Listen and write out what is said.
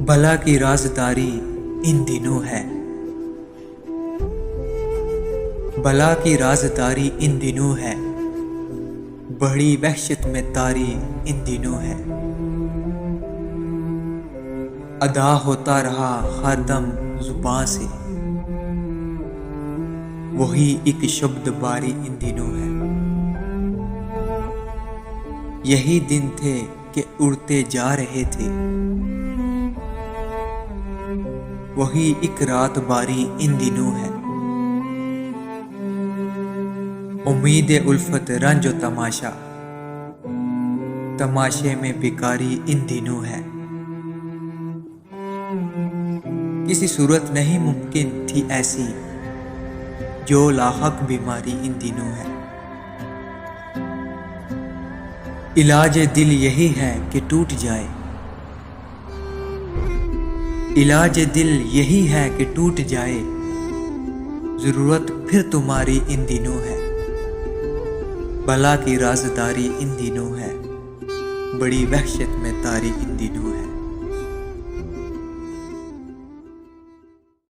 भला की राजदारी इन दिनों है। भला की राजदारी इन दिनों है। बड़ी वहशत में तारी इन दिनों है। अदा होता रहा हर दम जुबां से, वही एक शब्द बारी इन दिनों है। यही दिन थे कि उड़ते जा रहे थे, वही एक रात बारी इन दिनों है। उम्मीद उल्फत रंज और तमाशा, तमाशे में बेकारी इन दिनों है। किसी सूरत नहीं मुमकिन थी ऐसी, जो लाहक बीमारी इन दिनों है। इलाज दिल यही है कि टूट जाए, इलाज दिल यही है कि टूट जाए। जरूरत फिर तुम्हारी इन दिनों है। भला की राजदारी इन दिनों है। बड़ी वहशत में तारी इन दिनों है।